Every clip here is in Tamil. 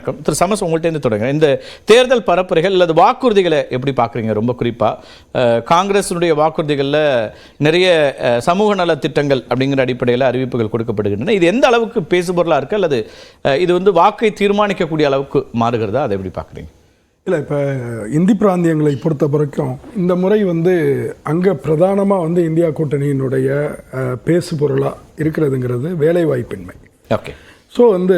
வணக்கம். திரு சமஸ், உங்கள்கிட்ட தொடங்க. இந்த தேர்தல் பரப்புரைகள் அல்லது வாக்குறுதிகளை எப்படி பார்க்குறீங்க? ரொம்ப குறிப்பாக காங்கிரஸினுடைய வாக்குறுதிகளில் நிறைய சமூக நல திட்டங்கள் அப்படிங்கிற அடிப்படையில் அறிவிப்புகள் கொடுக்கப்படுகின்றன. இது எந்த அளவுக்கு பேசுபொருளாக இருக்குது அல்லது இது வந்து வாக்கை தீர்மானிக்கக்கூடிய அளவுக்கு மாறுகிறதா? அதை எப்படி பார்க்குறீங்க? இல்லை, இப்போ இந்தி பிராந்தியங்களை பொறுத்த வரைக்கும் இந்த முறை வந்து அங்கே பிரதானமாக வந்து இந்தியா கூட்டணியினுடைய பேசுபொருளாக இருக்கிறதுங்கிறது வேலைவாய்ப்பின்மை. ஓகே. ஸோ வந்து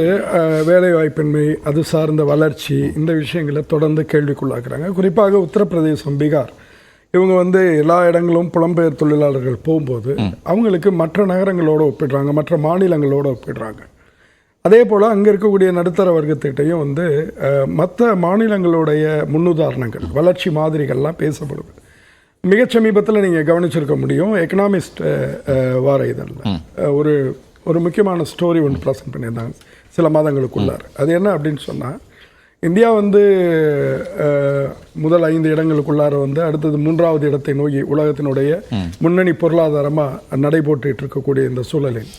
வேலைவாய்ப்பின்மை, அது சார்ந்த வளர்ச்சி, இந்த விஷயங்களை தொடர்ந்து கேள்விக்குள்ளாக்குறாங்க. குறிப்பாக உத்தரப்பிரதேசம், பீகார், இவங்க வந்து எல்லா இடங்களும் புலம்பெயர் தொழிலாளர்கள் போகும்போது அவங்களுக்கு மற்ற நகரங்களோடு ஒப்பிடுறாங்க, மற்ற மாநிலங்களோடு ஒப்பிடுறாங்க. அதே போல் அங்கே இருக்கக்கூடிய நடுத்தர வர்க்கத்திட்டையும் வந்து மற்ற மாநிலங்களுடைய முன்னுதாரணங்கள், வளர்ச்சி மாதிரிகள்லாம் பேசப்படுது. மிகச் சமீபத்தில் நீங்கள் கவனிச்சிருக்க முடியும், எக்கனாமிஸ்ட் வார இதழில் ஒரு முக்கியமான ஸ்டோரி ஒன்று ப்ரெசென்ட் பண்ணியிருந்தாங்க சில மாதங்களுக்குள்ளார். அது என்ன அப்படின்னு சொன்னால், இந்தியா வந்து முதல் 5 இடங்களுக்குள்ளார வந்து அடுத்தது 3வது இடத்தை நோக்கி உலகத்தினுடைய முன்னணி பொருளாதாரமாக நடைபோட்டு இருக்கக்கூடிய இந்த சூழலில்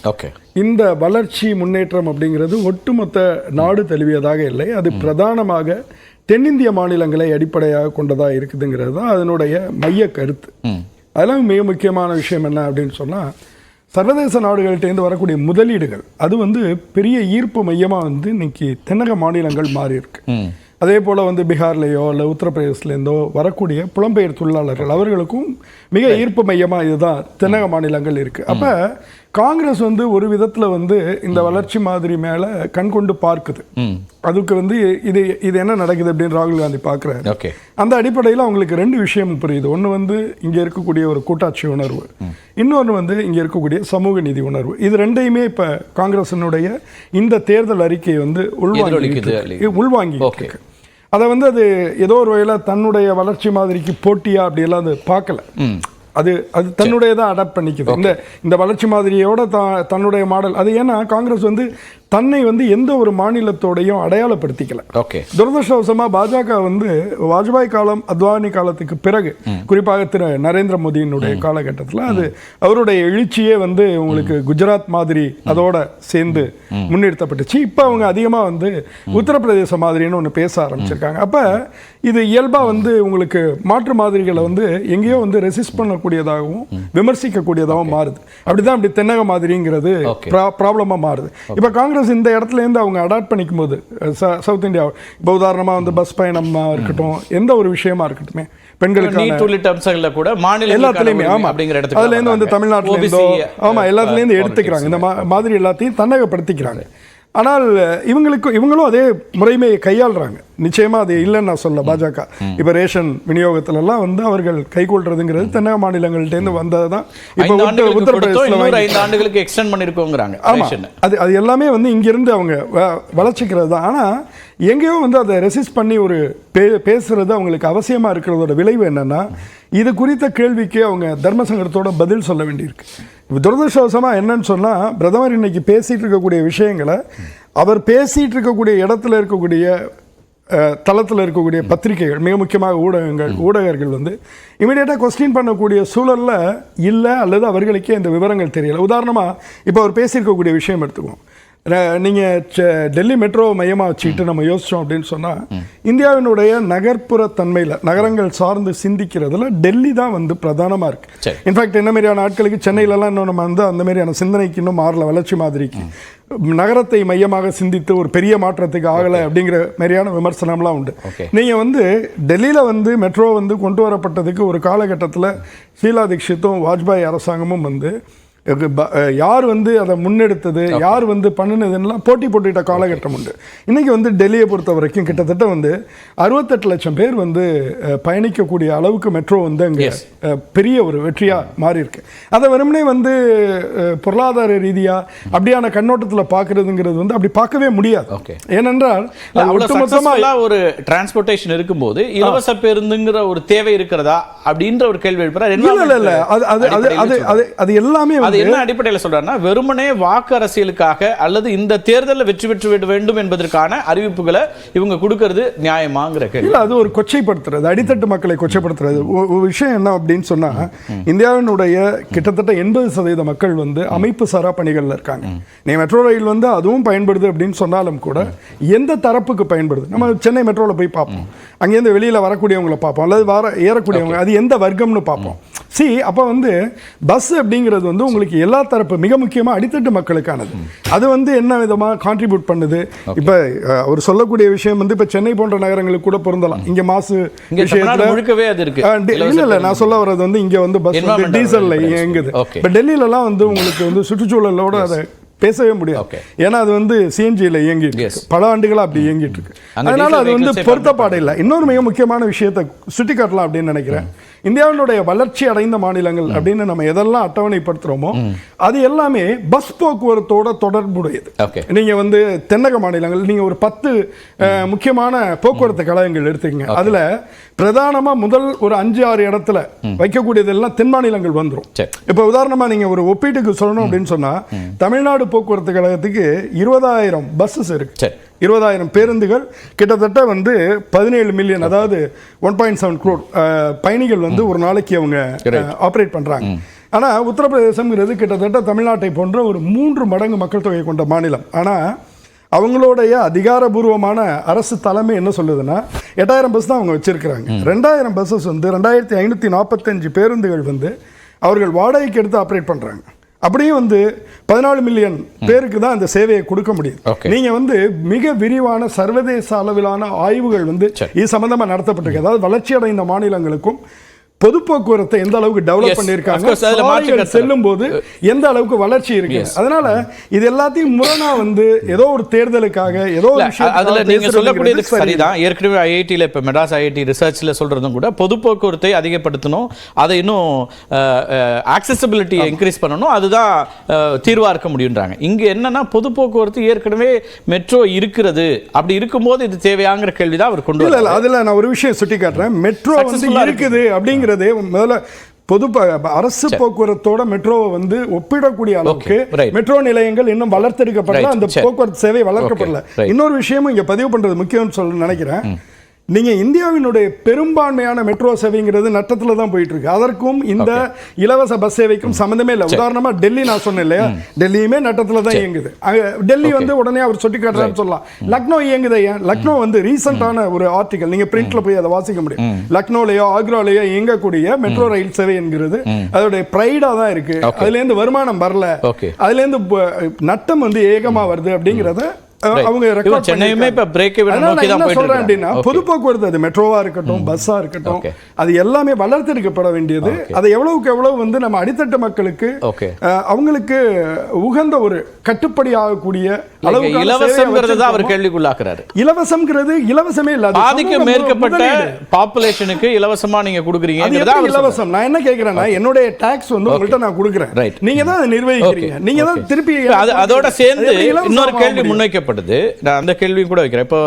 இந்த வளர்ச்சி முன்னேற்றம் அப்படிங்கிறது ஒட்டுமொத்த நாடு தழுவியதாக இல்லை. அது பிரதானமாக தென்னிந்திய மாநிலங்களை அடிப்படையாக கொண்டதாக இருக்குதுங்கிறது தான் அதனுடைய மைய கருத்து. அதெல்லாம் மிக முக்கியமான விஷயம் என்ன அப்படின்னு சொன்னால், சர்வதேச நாடுகள்கிட்டேருந்து வரக்கூடிய முதலீடுகள் அது வந்து பெரிய ஈர்ப்பு மையமாக வந்து இன்னைக்கு தென்னக மாநிலங்கள் மாறி இருக்கு. அதே போல் வந்து பீகார்லேயோ இல்லை உத்தரப்பிரதேசலேருந்தோ வரக்கூடிய புலம்பெயர் தொழிலாளர்கள் அவர்களுக்கும் மிக ஈர்ப்பு மையமாக இதுதான் தென்னக மாநிலங்கள் இருக்குது. அப்போ காங்கிரஸ் வந்து ஒரு விதத்தில் வந்து இந்த வளர்ச்சி மாதிரி மேலே கண் கொண்டு பார்க்குது. அதுக்கு வந்து இது என்ன நடக்குது அப்படின்னு ராகுல் காந்தி பார்க்குறாரு. அந்த அடிப்படையில் அவங்களுக்கு 2 விஷயம் புரியுது. ஒன்று வந்து இங்கே இருக்கக்கூடிய ஒரு கூட்டாட்சி உணர்வு, இன்னொன்று வந்து இங்கே இருக்கக்கூடிய சமூக நீதி உணர்வு. இது 2யுமே இப்போ காங்கிரஸினுடைய இந்த தேர்தல் அறிக்கை வந்து உள்வாங்கி இருக்கு. அதை வந்து அது ஏதோ ஒரு வகையில் தன்னுடைய வளர்ச்சி மாதிரிக்கு போட்டியா அப்படியெல்லாம் அது பார்க்கல. அது தன்னுடையதான் அடாப்ட் பண்ணிக்குது. இந்த வளர்ச்சி மாதிரியோட தன்னுடைய மாடல் அது. ஏன்னா காங்கிரஸ் வந்து தன்னை வந்து எந்த ஒரு மாநிலத்தோடையும் அடையாளப்படுத்திக்கல. துரதிருஷ்டவசமாக பாஜக வந்து வாஜ்பாய் காலம், அத்வானி காலத்துக்கு பிறகு, குறிப்பாக திரு நரேந்திர மோடியினுடைய காலகட்டத்தில் அது அவருடைய எழுச்சியே வந்து உங்களுக்கு குஜராத் மாதிரி அதோட சேர்ந்து முன்னிறுத்தப்பட்டுச்சு. இப்போ அவங்க அதிகமாக வந்து உத்தரப்பிரதேச மாதிரின்னு ஒன்று பேச ஆரம்பிச்சிருக்காங்க. அப்போ இது இயல்பாக வந்து உங்களுக்கு மாற்று மாதிரிகளை வந்து எங்கேயோ வந்து ரெசிஸ்ட் பண்ணக்கூடியதாகவும் விமர்சிக்கக்கூடியதாகவும் மாறுது. அப்படிதான் அப்படி தென்னக மாதிரிங்கிறது ப்ராப்ளமாக மாறுது. இப்போ காங்கிரஸ் இந்த இடத்துல இருந்து அவங்க அடாப்ட் பண்ணிக்கும் போது சவுத் இந்தியா, இப்போ உதாரணமாக வந்து பஸ் பயணமா இருக்கட்டும், எந்த ஒரு விஷயமா இருக்கட்டுமே, பெண்களுக்கு கூட எல்லாத்துலயுமே அதுலேருந்து வந்து தமிழ்நாட்டிலேருந்தோ எல்லாத்துலேருந்து எடுத்துக்கிறாங்க. இந்த மாதிரி எல்லாத்தையும் தன்னகப்படுத்திக்கிறாங்க. ஆனால் இவங்களும் அதே முறைமையை கையாளுறாங்க. நிச்சயமா அது இல்லைன்னு நான் சொல்ல. பாஜக இப்போ ரேஷன் விநியோகத்திலெல்லாம் வந்து அவர்கள் கைகொள்றதுங்கிறது தென்னக மாநிலங்கள்டேருந்து வந்தது தான். இப்போ உத்தரப்பிரதேசத்தில் 5 ஆண்டுகளுக்கு எக்ஸ்டெண்ட் பண்ணியிருக்கோங்கிறாங்க. அது எல்லாமே வந்து இங்கிருந்து அவங்க வளர்ச்சிக்கிறது தான். ஆனால் எங்கேயோ வந்து அதை ரெசிஸ்ட் பண்ணி ஒரு பேசுறது அவங்களுக்கு அவசியமாக இருக்கிறதோட விளைவு என்னன்னா, இது குறித்த கேள்விக்கு அவங்க தர்ம சங்கடத்தோட பதில் சொல்ல வேண்டியிருக்கு. துரதிருஷ்டவசமாக என்னன்னு சொன்னால், பிரதமர் இன்னைக்கு பேசிகிட்டு இருக்கக்கூடிய விஷயங்களை அவர் பேசிகிட்டு இருக்கக்கூடிய இடத்துல இருக்கக்கூடிய தளத்தில் இருக்கக்கூடிய பத்திரிகைகள், மிக முக்கியமாக ஊடகர்கள் வந்து இமீடியட்டாக கொஸ்டின் பண்ணக்கூடிய சூழலில் இல்லை, அல்லது அவர்களுக்கே இந்த விவரங்கள் தெரியலை. உதாரணமாக இப்போ அவர் பேசியிருக்கக்கூடிய விஷயம் எடுத்துக்குவோம். நீங்கள் டெல்லி மெட்ரோ மையமாக வச்சுக்கிட்டு நம்ம யோசித்தோம் அப்படின்னு சொன்னால், இந்தியாவினுடைய நகர்ப்புற தன்மையில், நகரங்கள் சார்ந்து சிந்திக்கிறதுல டெல்லி தான் வந்து பிரதானமாக இருக்குது. இன்ஃபேக்ட் என்ன மாதிரியான ஆட்களுக்கு சென்னையிலலாம் இன்னும் நம்ம வந்து அந்த மாதிரியான சிந்தனைக்கு இன்னும் மாறல. வளர்ச்சி மாதிரிக்கு நகரத்தை மையமாக சிந்தித்து ஒரு பெரிய மாற்றத்துக்கு ஆகலை அப்படிங்கிற மாதிரியான விமர்சனம்லாம் உண்டு. நீங்கள் வந்து டெல்லியில் வந்து மெட்ரோ வந்து கொண்டு வரப்பட்டதுக்கு ஒரு காலகட்டத்தில் ஷீலா தீக்ஷித்தும் வாஜ்பாய் அரசாங்கமும் வந்து யார் வந்து அதை முன்னெடுத்தது, யார் வந்து பண்ணினதுன்னெலாம் போட்டி போட்டுக்கிட்ட காலகட்டம் உண்டு. இன்றைக்கி வந்து டெல்லியை பொறுத்த வரைக்கும் கிட்டத்தட்ட வந்து 68 லட்சம் பேர் வந்து பயணிக்கக்கூடிய அளவுக்கு மெட்ரோ வந்து அங்கே பெரிய ஒரு வெற்றியாக மாறி இருக்கு. அதை வெறுமனே வந்து பொருளாதார ரீதியாக அப்படியான கண்ணோட்டத்தில் பார்க்கறதுங்கிறது வந்து அப்படி பார்க்கவே முடியாது. ஏனென்றால் ஒட்டுமொத்தமாக ஒரு டிரான்ஸ்போர்ட்டேஷன் இருக்கும்போது இலவச பேருந்துங்கிற ஒரு தேவை இருக்கிறதா அப்படின்ற ஒரு கேள்வி எழுப்புறார். இல்லை, அது எல்லாமே என்ன அடிப்படையில் சொல்றாருன்னா, வெறுமனே வாக்கு அரசியலுக்காக அல்லது இந்த தேர்தலில் வெற்றி பெற்று வேண்டும் என்பதற்கான அறிவிப்புகளை இவங்க கொடுக்கிறது நியாயமாங்கிற கேள்வி. இல்ல, அது ஒரு கொச்சைப்படுத்துறது, அடித்தட்டு மக்களை கொச்சைப்படுத்துறது. ஒரு விஷயம் என்ன அப்படின்னு சொன்னா, இந்தியாவினுடைய கிட்டத்தட்ட 80% மக்கள் வந்து அமைப்பு சாரா பணிகள்ல இருக்காங்க. நீ மெட்ரோ ரயில் வந்து அதுவும் பயன்படுது அப்படின்னு சொன்னாலும் கூட எந்த தரப்புக்கு பயன்படுது? நம்ம சென்னை மெட்ரோல போய் பார்ப்போம், அங்கேருந்து வெளியில வரக்கூடியவங்களை பார்ப்போம், அல்லது ஏறக்கூடியவங்க, அது எந்த வர்க்கம்னு பார்ப்போம். அப்போ வந்து பஸ் அப்படிங்கிறது வந்து உங்களுக்கு எல்லா தரப்பு, மிக முக்கியமாக அடித்தட்டு மக்களுக்கானது. அது வந்து என்ன விதமாக கான்ட்ரிபியூட் பண்ணுது? இப்போ அவர் சொல்லக்கூடிய விஷயம் வந்து இப்போ சென்னை போன்ற நகரங்களுக்கு கூட பொருந்தலாம். இங்கே மாசு விஷயத்தில் இல்லை, நான் சொல்ல வர்றது வந்து இங்கே வந்து பஸ் வந்து டீசல்ல இயங்குது. இப்போ டெல்லியிலலாம் வந்து உங்களுக்கு வந்து சுற்றுச்சூழலோட அதை பேசவே முடியாது. ஏன்னா அது வந்து சிஎன்ஜியில் இயங்கிட்டு இருக்கு, பல ஆண்டுகளாக அப்படி இயங்கிட்டு இருக்கு. அதனால அது வந்து பொருத்தப்பாடு இல்லை. இன்னொரு மிக முக்கியமான விஷயத்தை சுட்டி காட்டலாம் அப்படின்னு நினைக்கிறேன். இந்தியாவினுடைய வளர்ச்சி அடைந்த மாநிலங்கள் அப்படின்னு நம்ம எதெல்லாம் அட்டவணைப்படுத்துறோமோ அது எல்லாமே பஸ் போக்குவரத்தோட தொடர்புடையது. நீங்க வந்து தென்னக மாநிலங்கள், நீங்க ஒரு 10 முக்கியமான போக்குவரத்து கழகங்கள் எடுத்துக்கங்க. அதுல பிரதானமா முதல் ஒரு 5-6 இடத்துல வைக்கக்கூடியதெல்லாம் தென் மாநிலங்கள் வந்துடும். இப்ப உதாரணமா நீங்க ஒரு ஒப்பீட்டுக்கு சொல்லணும் அப்படின்னு சொன்னா, தமிழ்நாடு போக்குவரத்து கழகத்துக்கு 20,000 பஸ்ஸஸ் இருக்கு, 20,000 பேருந்துகள், கிட்டத்தட்ட வந்து 17 மில்லியன், அதாவது 1.7 crore பயணிகள் வந்து ஒரு நாளைக்கு அவங்க ஆப்ரேட் பண்றாங்க. ஆனா உத்தரப்பிரதேசம்ங்கிறது கிட்டத்தட்ட தமிழ்நாட்டை போன்ற ஒரு 3 மடங்கு மக்கள் தொகை கொண்ட மாநிலம். ஆனா அவங்களுடைய அதிகாரபூர்வமான அரசு தலைமை என்ன சொல்லுதுன்னா 8,000 பஸ் தான் அவங்க வச்சிருக்கிறாங்க. 2,000 பஸ்ஸஸ் வந்து 2,545 பேருந்துகள் வந்து அவர்கள் வாடகைக்கு எடுத்து ஆப்ரேட் பண்றாங்க. அப்படியே வந்து 14 மில்லியன் பேருக்கு தான் அந்த சேவையை கொடுக்க முடியும். நீங்க வந்து மிக விரிவான சர்வதேச அளவிலான ஆய்வுகள் வந்து இது சம்பந்தமா நடத்தப்பட்டிருக்கு. அதாவது வளர்ச்சி அடைந்த மாநிலங்களுக்கும் பொது போக்குவரத்தை எந்த அளவுக்கு டெவலப் பண்ணிருக்காங்க, செல்லும் போது எந்த அளவுக்கு வளர்ச்சி இருக்கு. அதனால இது எல்லாத்தையும் முரணா வந்து ஏதோ ஒரு தேர்தலுக்காக ஏதோ அதுல நீங்க சொல்லக்கூடியது சரிதான். ஏற்கனவே ஐஐடியில் இப்போ மெட்ராஸ் ஐஐடி ரிசர்ச்ல சொல்றதும் கூட பொது போக்குவரத்தை அதிகப்படுத்தணும், அதை இன்னும் ஆக்சசிபிலிட்டியை இன்க்ரீஸ் பண்ணணும், அதுதான் தீர்வா இருக்க முடியுன்றாங்க. இங்க என்னன்னா பொது போக்குவரத்து ஏற்கனவே மெட்ரோ இருக்கிறது, அப்படி இருக்கும்போது இது தேவையாங்கிற கேள்விதான் அவர் கொண்டு வரல. அதுல நான் ஒரு விஷயம் சுட்டி காட்டுறேன். மெட்ரோ வந்து இருக்குது அப்படிங்கிற முதல்ல பொது அரசு போக்குவரத்தோட மெட்ரோவை வந்து ஒப்பிடக்கூடிய அளவுக்கு மெட்ரோ நிலையங்கள் இன்னும் வளர்த்தெடுக்கப்படல, அந்த போக்குவரத்து சேவை வளர்க்கப்படல. இன்னொரு விஷயமும் இங்க பதிவு பண்றது முக்கியம் சொல்ல நினைக்கிறேன். நீங்க இந்தியாவினுடைய பெரும்பான்மையான மெட்ரோ சேவைங்கிறது நட்டத்துல தான் போயிட்டு இருக்கு. அதற்கும் இந்த இலவச பஸ் சேவைக்கும் சம்பந்தமே இல்லை. உதாரணமா டெல்லி நான் சொன்னேன் இல்லையா, டெல்லியுமே நட்டத்துல தான் இயங்குது. டெல்லி வந்து உடனே அவர் சுட்டி காட்டுறாருன்னு சொல்லலாம். லக்னோ இயங்குது. ஏன் லக்னோ வந்து ரீசெண்டான ஒரு ஆர்டிகல், நீங்க பிரிண்ட்ல போய் அதை வாசிக்க முடியும். லக்னோலயோ ஆக்ராலயோ இயங்கக்கூடிய மெட்ரோ ரயில் சேவை என்கிறது அதோடைய பிரைடா தான் இருக்கு. அதுல இருந்து வருமானம் வரல, அதுல இருந்து நட்டம் வந்து ஏகமா வருது அப்படிங்கறத அவங்க சென்னையுமே இப்ப பிரேக் சொல்றேன் அப்படின்னா, பொது போக்குவரத்து அது மெட்ரோவா இருக்கட்டும் பஸ்ஸா இருக்கட்டும் அது எல்லாமே வளர்த்தெடுக்கப்பட வேண்டியது. அது எவ்வளவுக்கு எவ்வளவு வந்து நம்ம அடித்தட்டு மக்களுக்கு அவங்களுக்கு உகந்த ஒரு கட்டுப்படி ஆகக்கூடிய அளவுக்கு இலவசம்ங்கிறது அவர் கேள்விக்குள்ளாக்குறாரு. இலவசம்ங்கிறது இலவசமே இல்ல, பாதிக்கு மேற்பட்ட பாப்புலேஷனுக்கு இலவசமா நீங்க கொடுக்குறீங்க. இலவசம் நான் என்ன கேட்கிறேன்னா, என்னுடைய டாக்ஸ் வந்து உங்கள்கிட்ட நான் கொடுக்குறேன், நீங்க தான் அதை நிர்வகிக்கிறீங்க, நீங்க தான் திருப்பி அதோட சேர்ந்து இன்னொரு கேள்வி முன்வைக்க நான் அந்த கேள்வியும் கூட வைக்கிறேன். இப்போ